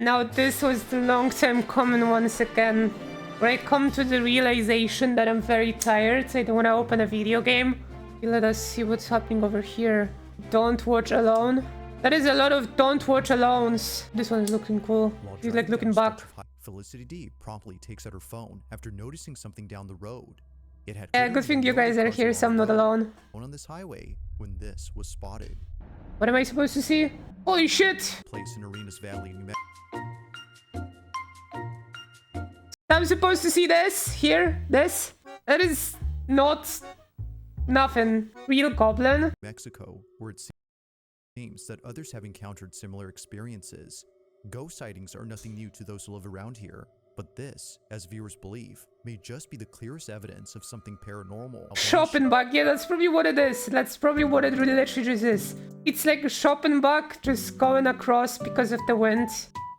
Now this was the long-time coming once again, where I come to the realization that I'm very tired. I don't want to open a video game. Let us see what's happening over here. Don't watch alone. That is a lot of don't watch alones. This one's looking cool. He's like looking back. Felicity D promptly takes out her phone after noticing something down the road. It had good thing you guys are here, so I'm not alone. On this highway when this was spotted. What am I supposed to see? Holy shit! Place in Arenas Valley, New Mexico. I'm supposed to see this here. This. That is not nothing. Real goblin. Mexico, where it seems that others have encountered similar experiences. Ghost sightings are nothing new to those who live around here, but this, as viewers believe, may just be the clearest evidence of something paranormal. Shopping bug, yeah, that's probably what it is. That's probably what it really literally just is. It's like a shopping bug just going across because of the wind,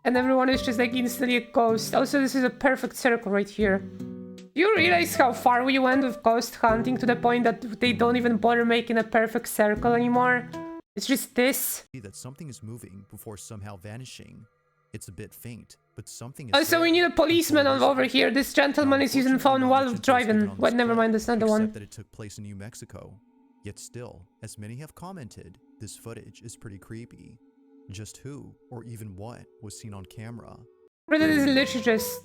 and everyone is just like instantly a ghost. Also, this is a perfect circle right here. Do you realize how far we went with ghost hunting to the point that they don't even bother making a perfect circle anymore? It's just this. That something is moving before somehow vanishing. It's a bit faint, but something is also, we need a policeman over here. This gentleman is using phone while driving. Wait, never mind, that's not the one. That it took place in New Mexico. Yet still, as many have commented, this footage is pretty creepy. Just who, or even what, was seen on camera? But it is literally just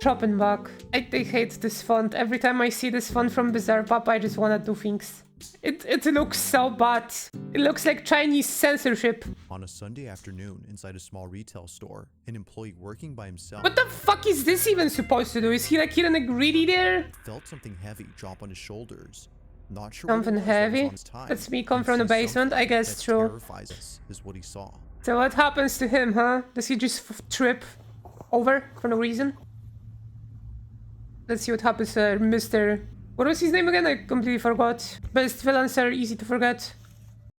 shopping bug. I hate this font. Every time I see this font from Bizarre Papa, I just wanna do things. It looks so bad. It looks like Chinese censorship. On a Sunday afternoon inside a small retail store, an employee working by himself... What the fuck is this even supposed to do? Is he like hitting a greedy there? Felt something heavy drop on his shoulders. Not sure something heavy? That's me come from the basement, I guess true. Terrifies us, is what he saw. So what happens to him, huh? Does he just trip over for no reason? Let's see what happens to Mr... What was his name again? I completely forgot. Best villains are easy to forget.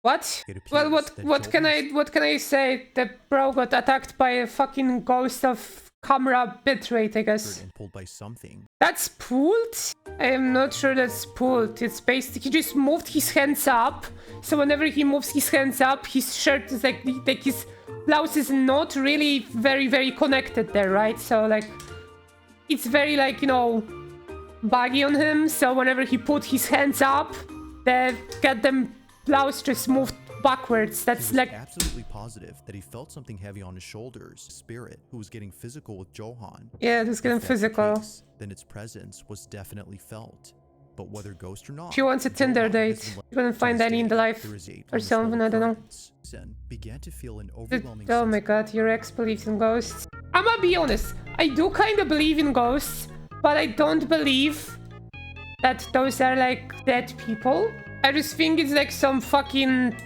What? Well, what can I say? The bro got attacked by a fucking ghost of camera bitrate, I guess. And pulled by something. That's pulled? I am not sure that's pulled. It's basically he just moved his hands up. So whenever he moves his hands up, his shirt is like his blouse is not really very connected there, right? So like it's very like, you know, baggy on him, so whenever he put his hands up, the goddamn blouse just moved backwards. That's like absolutely positive that he felt something heavy on his shoulders. Spirit who was getting physical with Johan. Yeah, just getting physical. Then its presence was definitely felt. But whether ghost or not, she wants a Tinder date. You couldn't find any in the life or something, I don't know. Began to feel an overwhelming oh my god, your ex believes in ghosts. I'm gonna be honest, I do kind of believe in ghosts, but I don't believe that those are like dead people. I just think it's like some fucking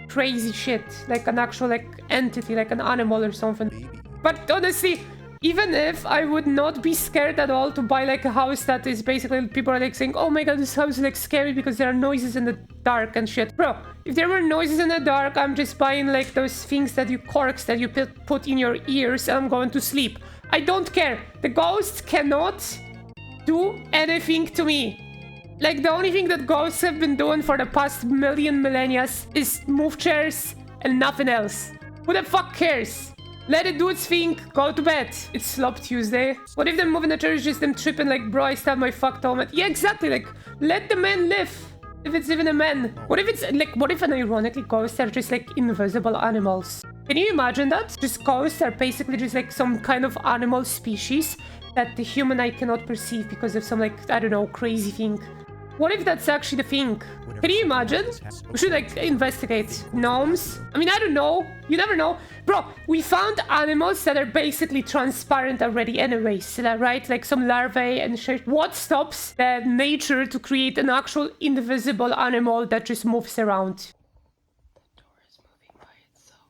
crazy shit. Like an actual like entity, like an animal or something. Baby. But honestly, even if I would not be scared at all to buy like a house that is basically people are like saying, oh my god, this house is like scary because there are noises in the dark and shit. Bro, if there were noises in the dark, I'm just buying like those things that you corks that you put in your ears and I'm going to sleep. I don't care. The ghosts cannot do anything to me. Like, the only thing that ghosts have been doing for the past millennia is move chairs and nothing else. Who the fuck cares? Let it do its thing, go to bed. It's Slop Tuesday. What if them moving the chair is just them tripping like, bro, I stabbed my fucked helmet? Yeah, exactly, like, let the man live. If it's even a man. What if it's, like, what if ironically ghosts are just like invisible animals? Can you imagine that? Just ghosts are basically just like some kind of animal species that the human eye cannot perceive because of some like, I don't know, crazy thing. What if that's actually the thing? Can you imagine? We should like investigate. Gnomes? I mean, I don't know. You never know. Bro, we found animals that are basically transparent already anyways, right? Like some larvae and shit. What stops the nature to create an actual invisible animal that just moves around? The door is moving by itself.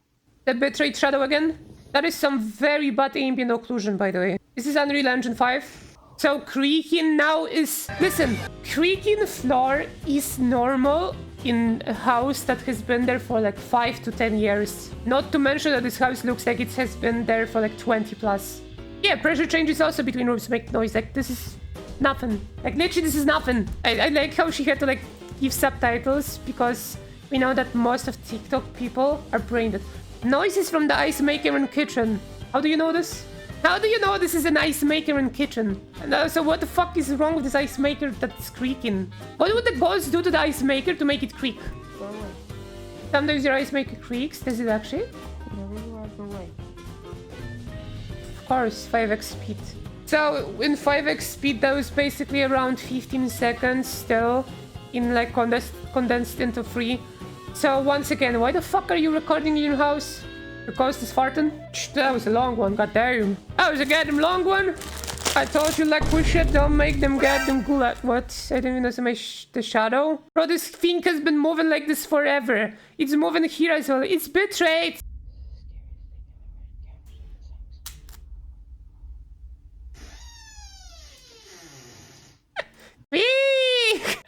The bitrate shadow again? That is some very bad ambient occlusion, by the way. This is Unreal Engine 5. So creaking now is... Listen, creaking floor is normal in a house that has been there for like 5 to 10 years. Not to mention that this house looks like it has been there for like 20 plus. Yeah, pressure changes also between rooms make noise. Like, this is nothing. Like, literally, this is nothing. I like how she had to like give subtitles because we know that most of TikTok people are brain dead. Noises from the ice maker in kitchen. How do you know this? How do you know this is an ice maker in kitchen? And also, what the fuck is wrong with this ice maker that's creaking? What would the ghost do to the ice maker to make it creak? Sometimes your ice maker creaks. Does it actually? Of course, 5x speed. So in 5x speed, that was basically around 15 seconds still, in like condensed into 3. So once again, why the fuck are you recording in your house? The ghost is farting? That was a long one, goddamn. That was a goddamn long one. I told you like push shit, don't make them goddamn gulag. What? I didn't even know the shadow. Bro, this thing has been moving like this forever. It's moving here as well. It's betrayed.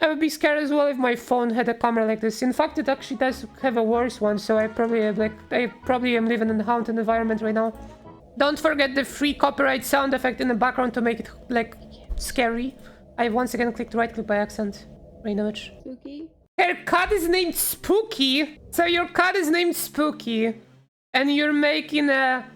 I would be scared as well if my phone had a camera like this. In fact, it actually does have a worse one, so I probably am living in a haunted environment right now. Don't forget the free copyright sound effect in the background to make it like scary. I once again clicked right click by accident. Brain damage. Spooky? Her cat is named Spooky. So your cat is named Spooky, and you're making a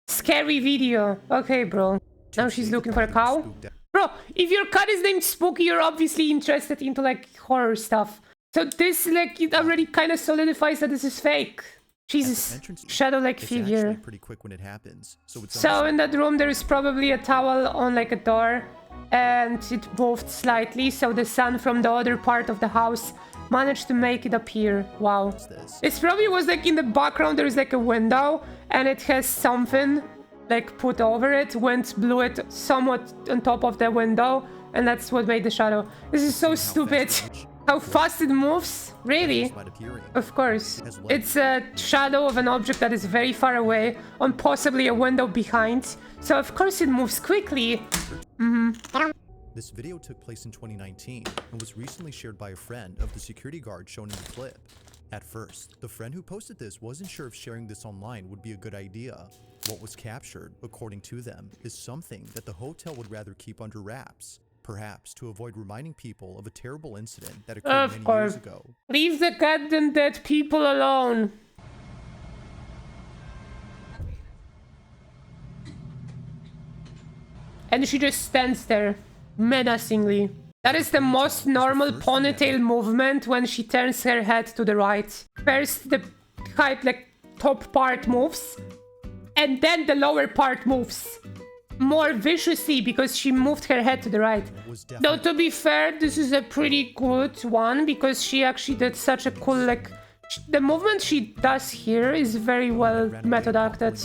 scary video. Okay, bro. Now she's looking for a cow. Bro, if your cat is named Spooky, you're obviously interested into, like, horror stuff. So this, like, it already kind of solidifies that this is fake. Jesus. Shadow-like figure. Pretty quick when it happens, so in that room, there is probably a towel on, like, a door. And it moved slightly, so the sun from the other part of the house managed to make it appear. Wow. It probably was, like, in the background, there is, like, a window. And it has something like put over it, wind blew it somewhat on top of the window, and that's what made the shadow. This is so stupid. How fast it moves? Really? Of course. It's a shadow of an object that is very far away on possibly a window behind, so of course it moves quickly. This video took place in 2019 and was recently shared by a friend of the security guard shown in the clip. At first, the friend who posted this wasn't sure if sharing this online would be a good idea. What was captured, according to them, is something that the hotel would rather keep under wraps, perhaps to avoid reminding people of a terrible incident that occurred many years ago. Leave the goddamn dead people alone. And she just stands there, menacingly. That is the most normal ponytail movement when she turns her head to the right. First, the top part moves, and then the lower part moves. More viciously because she moved her head to the right. Though to be fair, this is a pretty good one because she actually did such a cool, like... The movement she does here is very well method acted.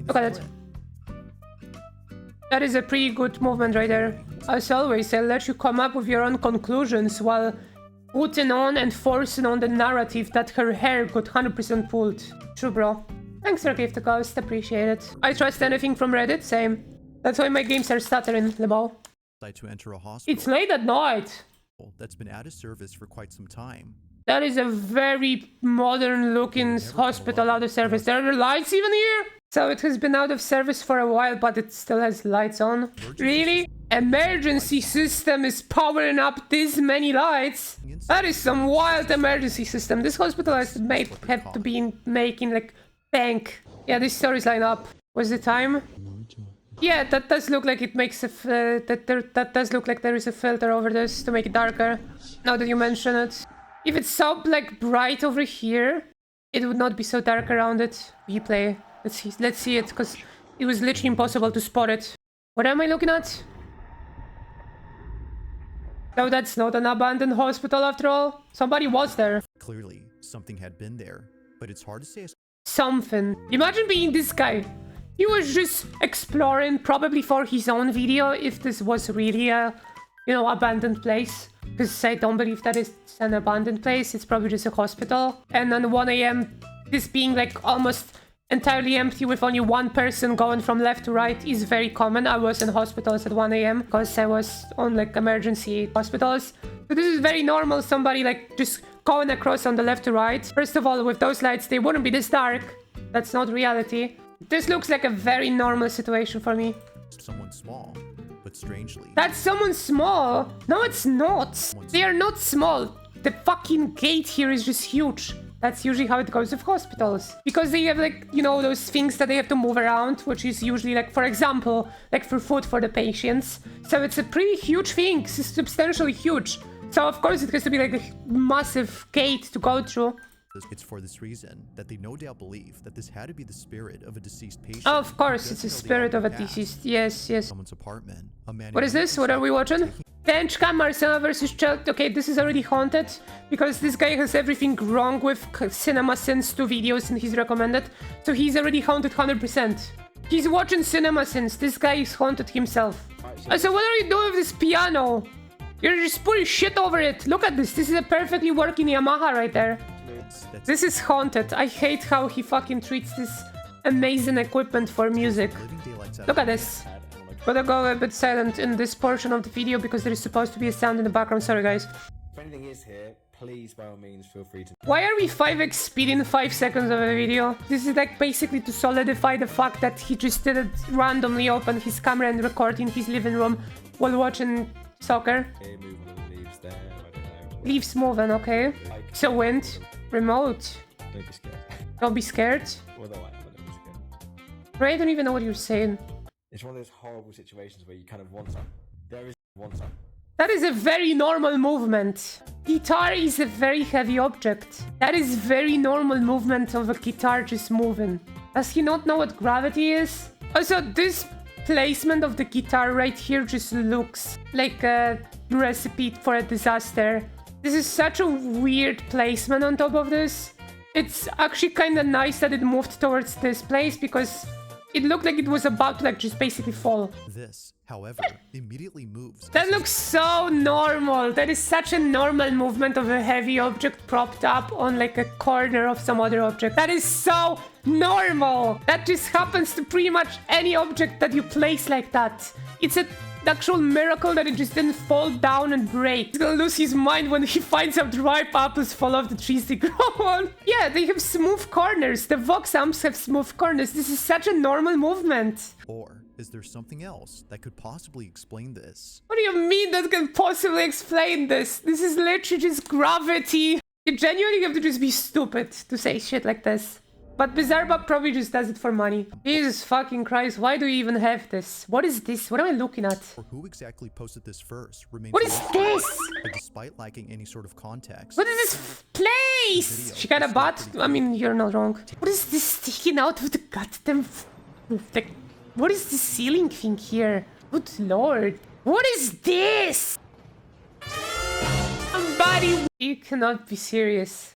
Look at it. That is a pretty good movement right there. As always, I'll let you come up with your own conclusions while putting on and forcing on the narrative that her hair got 100% pulled. True, bro. Thanks for gift, Ghost. Appreciate it. I trust anything from Reddit. Same. That's why my games are stuttering, Lebo. To enter a hospital. It's late at night. That's been out of service for quite some time. That is a very modern-looking hospital out of service. There are lights even here? So it has been out of service for a while, but it still has lights on. Really? Emergency system is powering up this many lights? That is some wild emergency system. This hospital has to be making like bank. Yeah, these stories line up. What's the time? Yeah, that does look like it makes a that does look like there is a filter over this to make it darker. Now that you mention it, if it's so like bright over here, it would not be so dark around it. Replay. Let's see it, because it was literally impossible to spot it. What am I looking at? No, that's not an abandoned hospital after all. Somebody was there. Clearly, something had been there, but it's hard to say. Something. Imagine being this guy. He was just exploring, probably for his own video, if this was really a, abandoned place. Because I don't believe that is an abandoned place. It's probably just a hospital. And on 1 AM, this being like almost entirely empty with only one person going from left to right is very common. I was in hospitals at 1 AM because I was on like emergency hospitals. So this is very normal, somebody like just going across on the left to right. First of all, with those lights, they wouldn't be this dark. That's not reality. This looks like a very normal situation for me. Someone small, but strangely. That's someone small. No, it's not. They are not small. The fucking gate here is just huge. That's usually how it goes with hospitals. Because they have like, you know, those things that they have to move around, which is usually like, for example, like for food for the patients. So it's a pretty huge thing, substantially huge. So of course it has to be like a massive gate to go through. It's for this reason that they no doubt believe that this had to be the spirit of a deceased patient. Oh, of course, who it's a doesn't know the spirit of a past. deceased. Yes, yes. Someone's apartment. A man What is this? What are we watching? Benchcam Marcella versus Child. Okay, this is already haunted because this guy has everything wrong with Cinema Sins 2 videos and he's recommended. So he's already haunted 100%. He's watching Cinema Sins. This guy is haunted himself. So what are you doing with this piano? You're just putting shit over it. Look at this. This is a perfectly working Yamaha right there. This is haunted. I hate how he fucking treats this amazing equipment for music. Look at this. Gotta go a bit silent in this portion of the video because there is supposed to be a sound in the background. Sorry, guys. If anything is here, please, by all means, feel free to... Why are we 5x speeding 5 seconds of a video? This is like basically to solidify the fact that he just didn't randomly open his camera and record in his living room while watching soccer. Here, move on the leaves there, I don't know. Leaves moving, okay. So wind. Remote. Don't be scared. Don't be scared. Although I am, don't be scared. I don't even know what you're saying. It's one of those horrible situations where you kind of want some. There is one some. That is a very normal movement. Guitar is a very heavy object. That is very normal movement of a guitar just moving. Does he not know what gravity is? Also, this placement of the guitar right here just looks like a recipe for a disaster. This is such a weird placement on top of this. It's actually kind of nice that it moved towards this place because it looked like it was about to like just basically fall. This, however, immediately moves. That looks so normal. That is such a normal movement of a heavy object propped up on like a corner of some other object. That is so normal. That just happens to pretty much any object that you place like that. It's an actual miracle that it just didn't fall down and break. He's gonna lose his mind when he finds out ripe apples fall off the trees they grow on. Yeah, they have smooth corners. The Vox amps have smooth corners. This is such a normal movement. Or is there something else that could possibly explain this? What do you mean that can possibly explain this? This is literally just gravity. You genuinely have to just be stupid to say shit like this. But Bizarrebob probably just does it for money. Jesus fucking Christ, why do you even have this? What is this? What am I looking at? Or who exactly posted this first remains What is this? but despite lacking any sort of context. What is this place? She got a butt? I mean, you're not wrong. What is this sticking out of the goddamn... Like, what is this ceiling thing here? Good lord. What is this? Somebody... You cannot be serious.